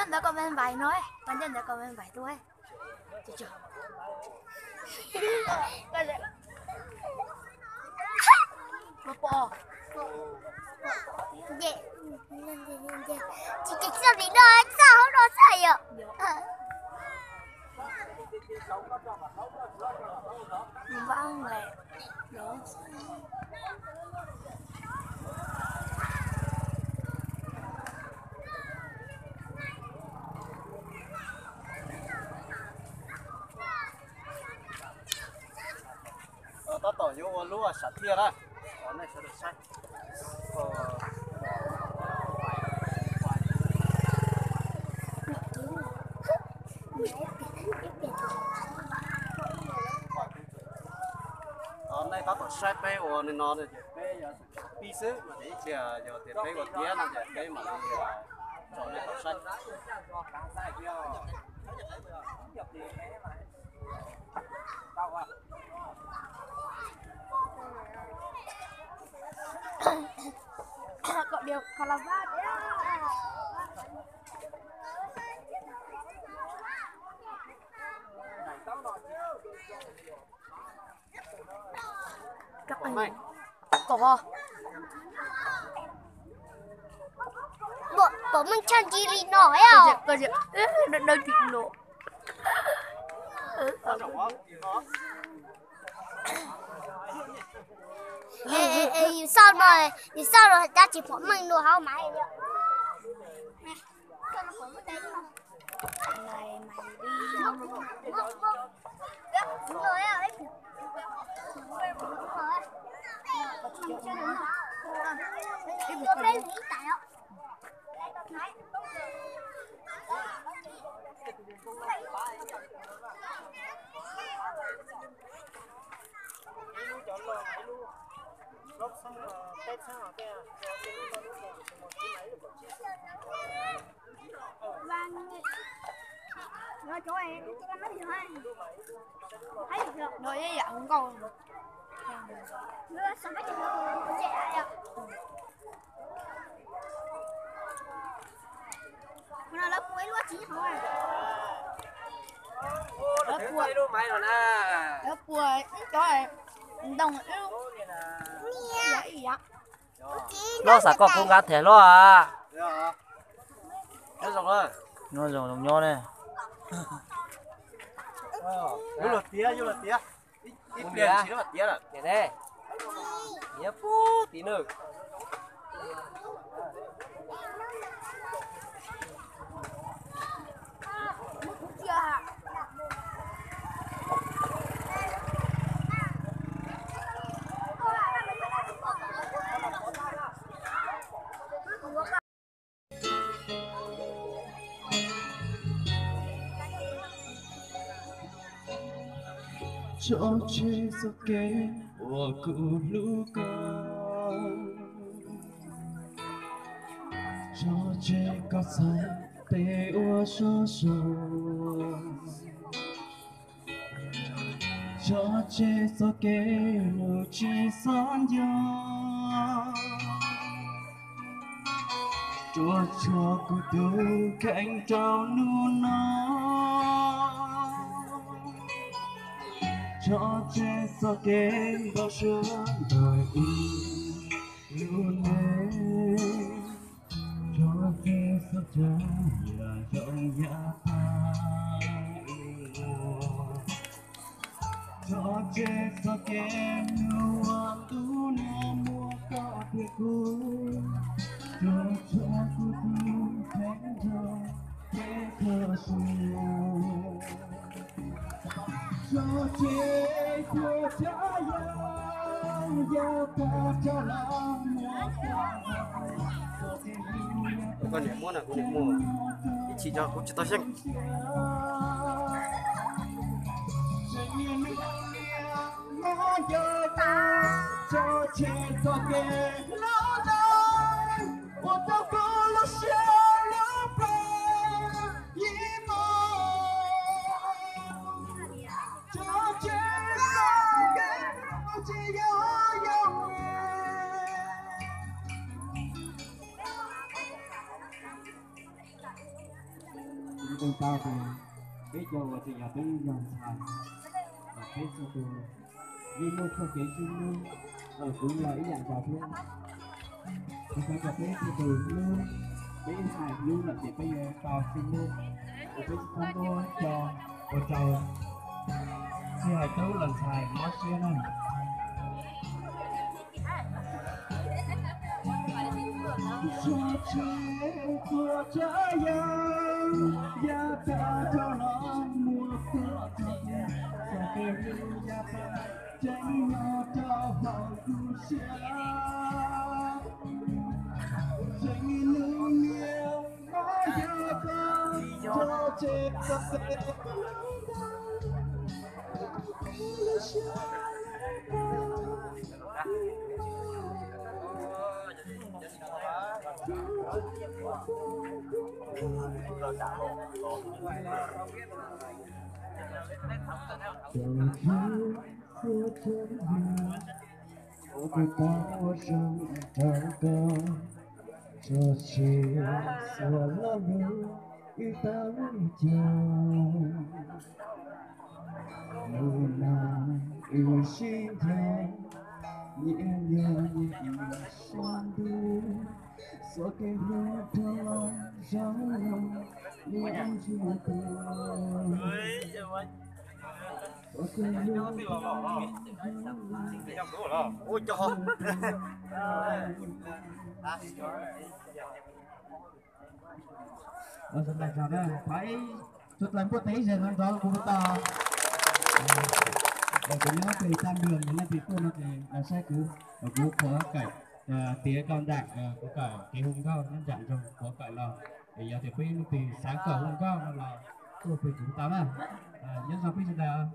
Đã có bên vải nói, bản nhân đã có bên vải tôi. Chưa. Bò. Dạ. Chị sao bị đôi sao không đôi sao vậy? Vâng mẹ. Đó. ta tỏ vô lúa sạch kia đó, cái này sẽ được xay. Hôm nay ta tỏ xay bé ở nên nó được bé giờ pi xứ mà để giờ tiền bé của tía nó giờ bé mà chọn này tỏ xay. Cậu điều còn là ba đấy. Các anh cậu Bộ mình chân gì đi nổi à? Cơ gì đôi thịt nổ. Sao rồi ta chỉ phỏng mình đồ không mày vậy? Này mày đi. Đúng rồi à, đấy. Rồi chỗ em thấy được không? Thấy được rồi với dạ không còn. Nữa sao mấy chục trẻ vậy? Nó lớp cuối lúa chỉ thôi. Lớp cuối luôn mày rồi nè. Lớp cuối chỗ em đồng yêu. Vậy vậy. Nó sẽ có con gà thẻ lo à. Nó rồi rồi. Nó dùng nho này. Vô lượt tía. Ít tiền chỉ nó tía rồi. Để đây. Nhớ phú tí nữa. Cho chế gió kế của cụ lũ con cho chế có sai tê ua so so cho chế gió kế lũ chi son gió cho cụ tu cạnh trao nu nó cho che so kế bao sớm đời luôn đến cho che so cha là dòng nhà cho che so kế mua tu na mua có thể cũ cho cô tu thánh thơ thế thơ xuân cho chế của trái yang giao ta cho lòng con nhảy mua này con nhảy mua chỉ cho cũng chỉ tao xem cho chế cho kê nó đây我都过了下了吧一梦就知道给只有永远chúng ta thì biết đâu thì giờ tới dòng thành và thấy sao từ đi mua cho kỹ sinh luôn cũng là ý dạng cà phê thì phải cà phê thì từ luôn cái hài luôn là chỉ bây giờ tàu sinh luôn rồi cái con đua cho rồi trời xe hài tấu lần xài nó xe này cho trẻ của trái yang ya ta cho nó mua cửa cho kêu ya ta tránh nhau cho họ cứu xe tránh lưu nhiều nói ya ta cho trẻ có thể Tôi có trong thở cơ cho chị sửa lắm yêu tao chờ mùa nào yêu xin theo nhẹ nhàng nhẹ sang đi số cái hương thơm gió những chiều cười số cái hương ôi cho Rất là chào đó phải chút lần quốc tế rồi nó đó cũng to và cũng nó từ tam đường đến là bị cô nó thì là sai cũ và cũ có cải tía con đạn có cả cái hôm cao nhân dạng rồi có cải là thì giờ thì quý từ sáng cỡ hôm cao là cô phải cũng tám nhân dòng quý là